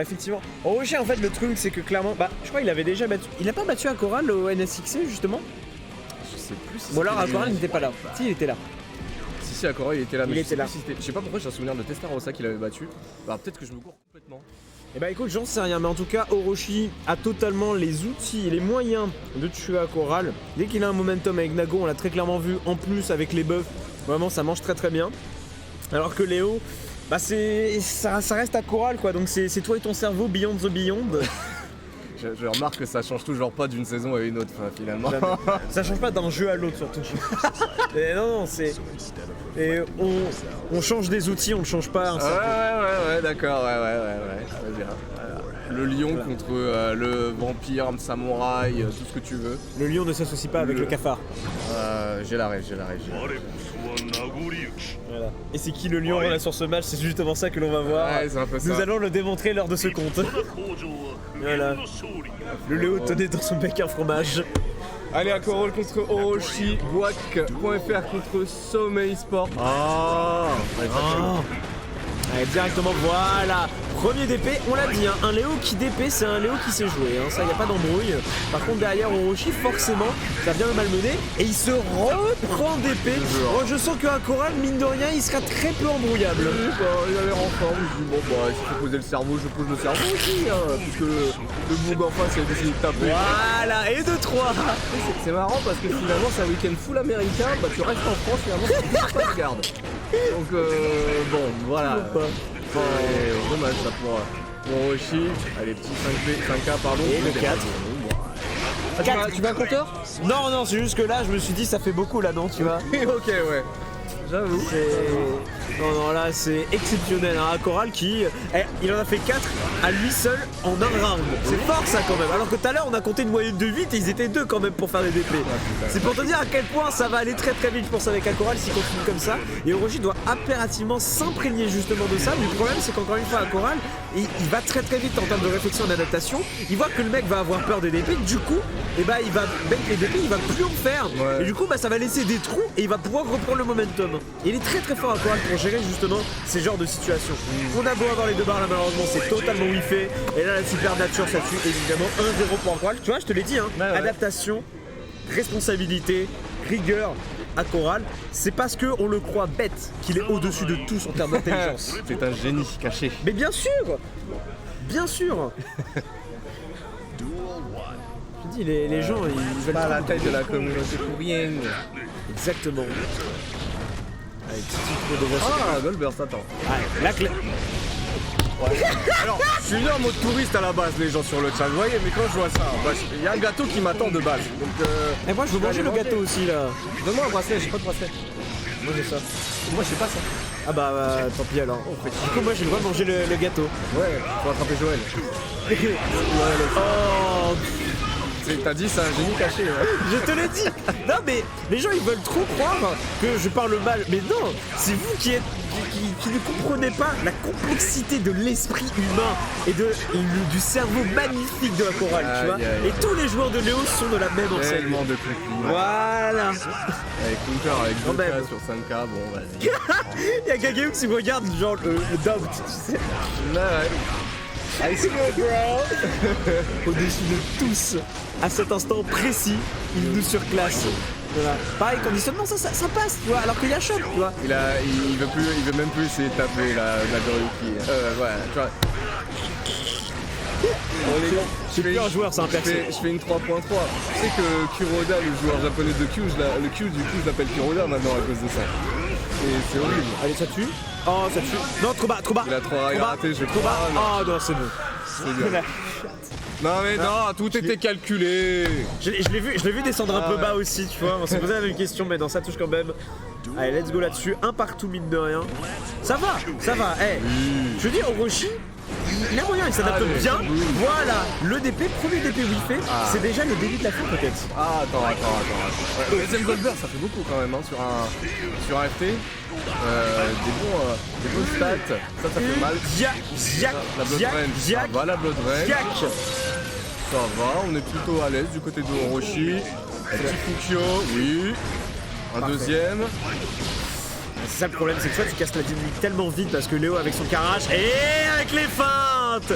Effectivement. Orochi en fait le truc c'est que clairement, bah je crois qu'il avait déjà battu. Il a pas battu Hakoral au NSXC justement? Je sais plus si Ou alors Hakoral n'était pas là. Si il était là. Si Hakoral il était là, mais il était là. Je sais pas pourquoi j'ai un souvenir de Testarossa qu'il avait battu. Bah peut-être que je me cours complètement. Et bah écoute, j'en sais rien, mais en tout cas Orochi a totalement les outils et les moyens de tuer Hakoral. Dès qu'il a un momentum avec Nago, on l'a très clairement vu, en plus avec les buffs, vraiment ça mange très bien. Alors que Léo, bah ça reste Hakoral quoi, donc c'est toi et ton cerveau beyond the beyond. Je remarque que ça change toujours pas d'une saison à une autre finalement. Ça change pas d'un jeu à l'autre surtout. Et non, c'est... Et on change des outils, on ne change pas. Ouais, d'accord, ouais, très bien. Le lion contre le vampire, le samouraï, tout ce que tu veux. Le lion ne s'associe pas avec le cafard. J'ai la rêve. Voilà. Et c'est qui le lion là sur ce match? C'est justement ça que l'on va voir. Ouais, c'est un peu ça. Nous allons le démontrer lors de ce compte. Voilà. Le Léo tenait dans son bec un fromage. Allez, Hakoral contre Orochi, Guac.fr contre Sommeil Sport. Allez, directement, voilà. Premier DP, on l'a dit, hein, un Léo qui DP, c'est un Léo qui sait jouer, hein, ça y a pas d'embrouille. Par contre derrière Orochi, forcément, ça vient le malmener et il se reprend DP. Moi je sens que Hakoral, mine de rien, il sera très peu embrouillable. Il a l'air en forme, je dis bon bah s'il faut poser le cerveau, je pose le cerveau aussi, hein, puisque le boob en face il a décidé de taper. Voilà, et 2-3. C'est marrant parce que finalement c'est un week-end full américain, bah tu restes en France finalement, tu pas de garde. Donc bon, voilà. Dommage ça pour Orochi. Allez, petit 5K pardon. Et le 4. Tu veux un compteur? Non, c'est juste que là, je me suis dit, ça fait beaucoup là, non, tu vois. Ok, ouais. J'avoue. Non, là, c'est exceptionnel. Hein. Hakoral qui. Il en a fait 4 à lui seul en un round. C'est fort ça quand même. Alors que tout à l'heure, on a compté une moyenne de 8 et ils étaient 2 quand même pour faire des DP. C'est pour te dire à quel point ça va aller très vite, je pense, avec Hakoral s'il continue comme ça. Et Orochi doit impérativement s'imprégner justement de ça. Mais le problème, c'est qu'encore une fois, Hakoral, il va très vite en termes de réflexion et d'adaptation. Il voit que le mec va avoir peur des DP. Du coup, il va bank les DP, il va plus en faire. Ouais. Et du coup, ça va laisser des trous et il va pouvoir reprendre le momentum. Et il est très fort Hakoral pour gérer justement ces genres de situations. On a beau avoir les deux barres là, malheureusement, c'est totalement whiffé. Et là, la super nature, ça tue évidemment 1-0 pour Hakoral. Tu vois, je te l'ai dit, hein. Ouais. Adaptation, responsabilité, rigueur. Hakoral, c'est parce qu'on le croit bête qu'il est au-dessus de tous en termes d'intelligence. C'est un génie caché. Mais bien sûr. Je dis, les gens, ils veulent pas la taille de la communauté pour rien. Exactement. Allez, petit Goldburst, attends. Allez, la clé. Ouais. Alors, je suis là en mode touriste à la base, les gens sur le chat, vous voyez, mais quand je vois ça, il y a un gâteau qui m'attend de base. Donc, et moi, je veux manger le gâteau aussi là. Donne-moi un bracelet, j'ai pas de bracelet. Moi, j'ai ça. Moi, je sais pas ça. Ah bah, tant pis alors. Du coup, moi, j'ai le droit de manger le gâteau. Ouais, faut attraper Joël. Oh. T'as dit c'est un génie caché, ouais. Je te l'ai dit. Non mais les gens ils veulent trop croire que je parle mal. Mais non, c'est vous qui ne comprenez pas la complexité de l'esprit humain et du cerveau magnifique de Hakoral, tu vois. Et tous les joueurs de Léo sont de la même enseigne. Tellement de compliments. Voilà. Avec Counter, avec 2K sur 5K, bon vas-y. Il y a Kageyou qui me regarde genre le doubt, tu sais. Ouais. I see you, bro. Au-dessus de tous, à cet instant précis, il nous surclasse. Voilà. Pareil, conditionnement, ça passe, tu vois, alors qu'il y a choc, tu vois. Il veut même plus essayer de taper la Goryuki. Voilà, tu vois. C'est plus un joueur, c'est un perso. Je fais une 3.3. Tu sais que Kuroda, le joueur japonais de Q, le Q du coup je l'appelle Kuroda maintenant à cause de ça. Et c'est horrible. Allez, ça tue. Oh, ça tue. Non, trop bas. Il a trop raté, je crois. Oh non, c'est bon. C'est bien. Non mais non, tout était calculé. Je l'ai vu descendre un peu bas aussi, tu vois. On s'est posé la même question, mais non, ça touche quand même. Allez, let's go là-dessus. Un partout, mine de rien. Ça va. Je veux dire, Orochi, il a moyen, il s'adapte bien. Voilà, le DP, premier DP où il fait, c'est déjà le début de la fin peut-être. Ah, attends. Deuxième Goldberg, ça fait beaucoup quand même, hein, sur un FT. Des bons stats, ça fait mal. La Blood Rain. Ça va, on est plutôt à l'aise du côté de Orochi. Petit Fukyo, oui. Un deuxième. C'est ça le problème, c'est que soit tu casses la dynamique tellement vite parce que Léo avec son Karash et avec les fins. feinte.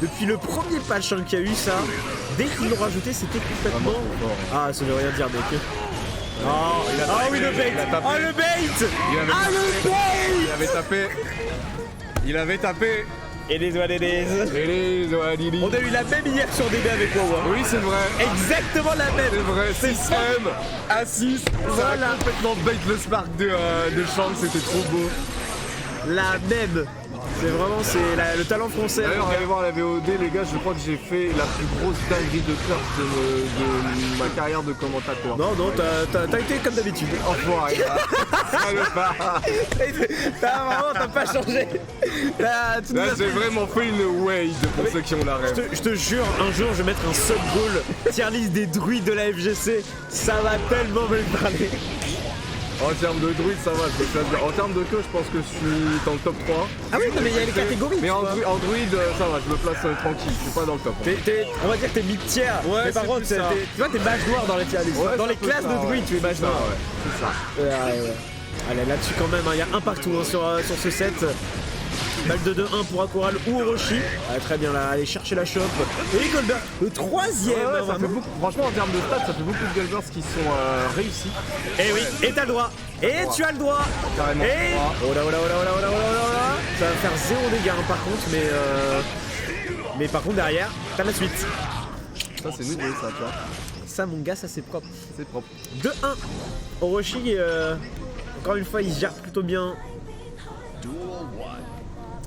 Depuis le premier patch qu'il y a eu ça, dès qu'ils l'ont rajouté, c'était complètement... Ah, ça veut rien dire, mec. Oh, oui, le bait. Oh, le bait. Ah, le bait. Il avait tapé. Et les doigts des... On a eu la même hier sur DB avec Wawa. Oui, c'est vrai. Exactement la même. C'est vrai, 6M à 6. Voilà. Ça a complètement bait le spark de Shanks, c'était trop beau. La même. C'est vraiment le talent français. D'ailleurs, allez voir la VOD, les gars, je crois que j'ai fait la plus grosse dinguerie de curse de ma carrière de commentateur. Non, t'as été comme d'habitude. Enfoiré. T'as pas changé. Là, j'ai vraiment fait une wade pour ceux qui ont la rêve. Je te jure, un jour, je vais mettre un sub-goal tier list des druides de la FGC. Ça va tellement me parler. En termes de druide, ça va, je me place bien. En termes de queue, je pense que je suis dans le top 3. Ah oui, non, mais il y a les catégories. Mais en druide, ça va, je me place tranquille, je suis pas dans le top. On va dire que t'es mid-tier. Ouais, mais par contre, tu vois, t'es mage noir dans les tier list. Ouais, dans les classes de druide, tu es mage noir. Ouais, c'est ça. Ouais. Allez, là-dessus, quand même, il y a un partout sur ce set. Balle de 2-1 pour Akoral ou Orochi. Très bien là, allez chercher la chope. Et Goldberg, le troisième. Ça fait beaucoup, franchement, en termes de stats, ça fait beaucoup de Goldbergs qui sont réussis. Et oui, et t'as le droit. Et tu as le droit. Carrément. Et... Oh là. Ça va faire 0 dégâts par contre, mais par contre derrière, t'as la suite. Ça c'est nouveau ça, tu vois. Ça mon gars, ça c'est propre. C'est propre. 2-1. Orochi, encore une fois, il se gère plutôt bien.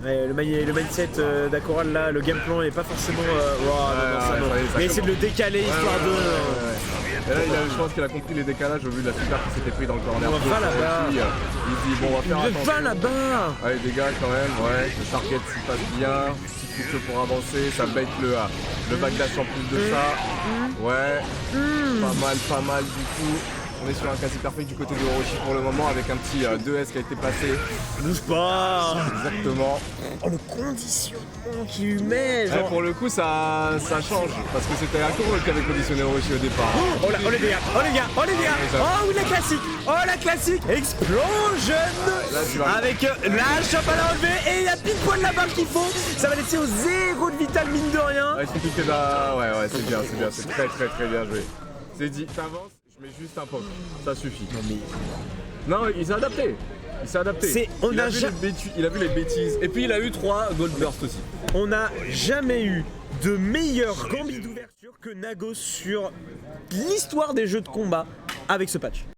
Ouais, le mindset d'Akoral là, le game plan est pas forcément. Mais essayer de le décaler histoire de. Et là, je pense qu'il a compris les décalages au vu de la super qui s'était pris dans le corner. On va là-bas. Il dit bon, on va faire attention. Va là-bas. Ouais, les dégâts quand même, ouais. Le target s'y passe bien. Petit coup pour avancer, ça bait le backdash en plus de ça. Ouais. Pas mal du tout. On est sur un quasi parfait du côté de Orochi pour le moment avec un petit 2S qui a été passé. Bouge pas. Exactement. Oh le conditionnement qu'il lui met genre... Pour le coup ça change parce que c'était Akoral qui avait conditionné Orochi au départ. Oh les dégâts. Oh oui la classique. Explosion avec la chope à la relever et il y a pile poil la barre qu'il faut. Ça va laisser au 0 de vital mine de rien. Ouais, c'est compliqué là. Ouais, c'est bien, c'est très bien joué. C'est dit, t'avances. Mais juste un poke, ça suffit. Non, il s'est adapté. Il a vu les bêtises. Et puis il a eu 3 Gold Burst aussi. On n'a jamais eu de meilleur gambit d'ouverture que Nago sur l'histoire des jeux de combat avec ce patch.